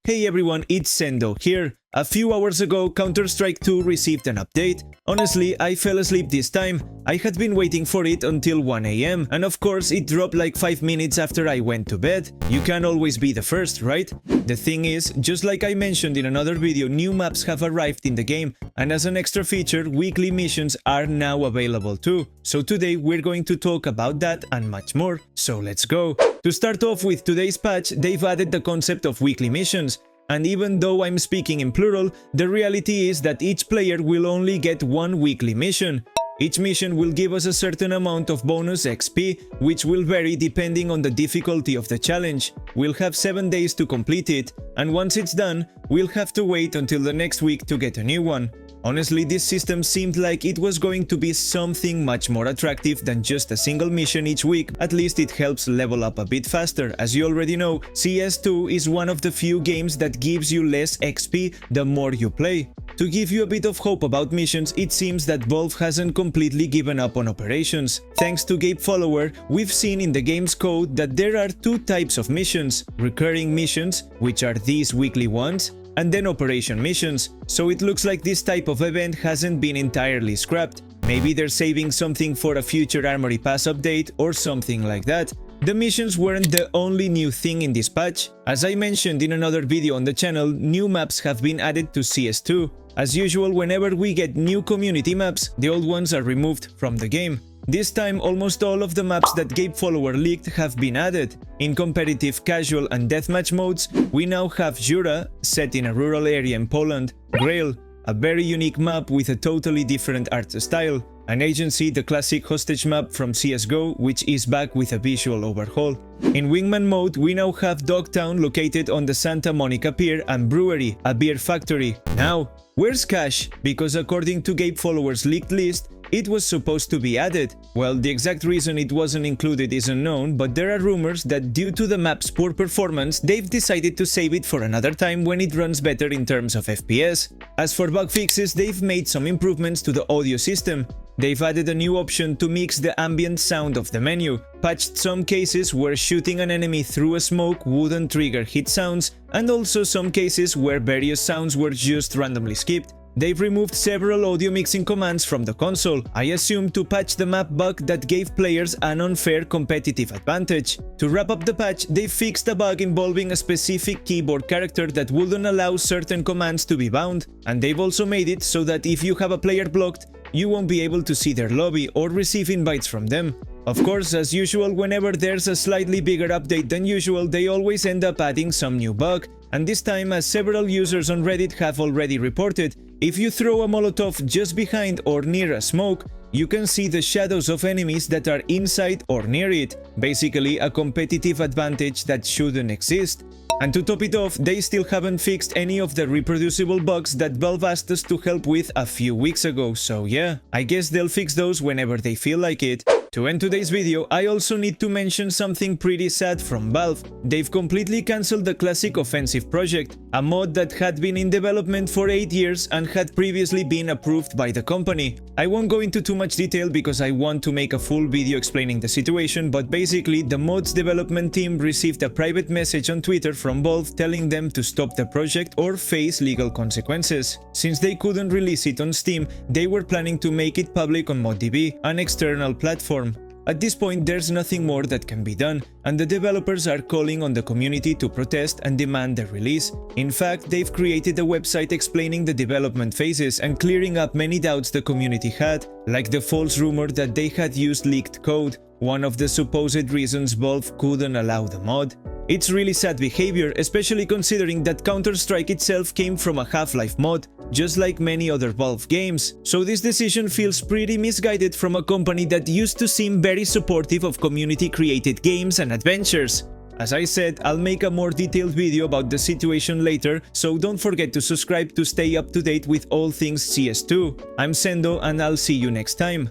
Hey everyone, it's Sendoh here. A few hours ago, Counter-Strike 2 received an update. Honestly, I fell asleep this time. I had been waiting for it until 1 AM, and of course it dropped like 5 minutes after I went to bed. You can't always be the first, right? The thing is, just like I mentioned in another video, new maps have arrived in the game, and as an extra feature, weekly missions are now available too. So today we're going to talk about that and much more, so let's go. To start off with today's patch, they've added the concept of weekly missions. And even though I'm speaking in plural, the reality is that each player will only get one weekly mission. Each mission will give us a certain amount of bonus XP, which will vary depending on the difficulty of the challenge. We'll have 7 days to complete it, and once it's done, we'll have to wait until the next week to get a new one. Honestly, this system seemed like it was going to be something much more attractive than just a single mission each week. At least it helps level up a bit faster. As you already know, CS2 is one of the few games that gives you less XP the more you play. To give you a bit of hope about missions, it seems that Valve hasn't completely given up on operations. Thanks to Gabe Follower, we've seen in the game's code that there are two types of missions: recurring missions, which are these weekly ones, and then operation missions. So it looks like this type of event hasn't been entirely scrapped. Maybe they're saving something for a future Armory Pass update or something like that. The missions weren't the only new thing in this patch. As I mentioned in another video on the channel, new maps have been added to CS2. As usual, whenever we get new community maps, the old ones are removed from the game. This time, almost all of the maps that Gabe Follower leaked have been added. In competitive, casual and deathmatch modes, we now have Jura, set in a rural area in Poland, Grail, a very unique map with a totally different art style, an agency, the classic hostage map from CSGO, which is back with a visual overhaul. In Wingman mode, we now have Dogtown located on the Santa Monica Pier and Brewery, a beer factory. Now, where's Cash? Because according to Gabe Follower's leaked list, it was supposed to be added. Well, the exact reason it wasn't included is unknown, but there are rumors that due to the map's poor performance, they've decided to save it for another time when it runs better in terms of FPS. As for bug fixes, they've made some improvements to the audio system. They've added a new option to mix the ambient sound of the menu, patched some cases where shooting an enemy through a smoke wouldn't trigger hit sounds, and also some cases where various sounds were just randomly skipped. They've removed several audio mixing commands from the console, I assume to patch the map bug that gave players an unfair competitive advantage. To wrap up the patch, they fixed a bug involving a specific keyboard character that wouldn't allow certain commands to be bound, and they've also made it so that if you have a player blocked, you won't be able to see their lobby or receive invites from them. Of course, as usual, whenever there's a slightly bigger update than usual, they always end up adding some new bug. And this time, as several users on Reddit have already reported, if you throw a Molotov just behind or near a smoke, you can see the shadows of enemies that are inside or near it, basically a competitive advantage that shouldn't exist. And to top it off, they still haven't fixed any of the reproducible bugs that Valve asked us to help with a few weeks ago, so yeah, I guess they'll fix those whenever they feel like it. To end today's video, I also need to mention something pretty sad from Valve. They've completely cancelled the Classic Offensive project, a mod that had been in development for 8 years and had previously been approved by the company. I won't go into too much detail because I want to make a full video explaining the situation, but basically the mod's development team received a private message on Twitter from Valve telling them to stop the project or face legal consequences. Since they couldn't release it on Steam, they were planning to make it public on ModDB, an external platform. At this point, there's nothing more that can be done, and the developers are calling on the community to protest and demand the release. In fact, they've created a website explaining the development phases and clearing up many doubts the community had, like the false rumor that they had used leaked code, one of the supposed reasons Valve couldn't allow the mod. It's really sad behavior, especially considering that Counter-Strike itself came from a Half-Life mod, just like many other Valve games. So this decision feels pretty misguided from a company that used to seem very supportive of community-created games and adventures. As I said, I'll make a more detailed video about the situation later, so don't forget to subscribe to stay up to date with all things CS2. I'm Sendoh and I'll see you next time.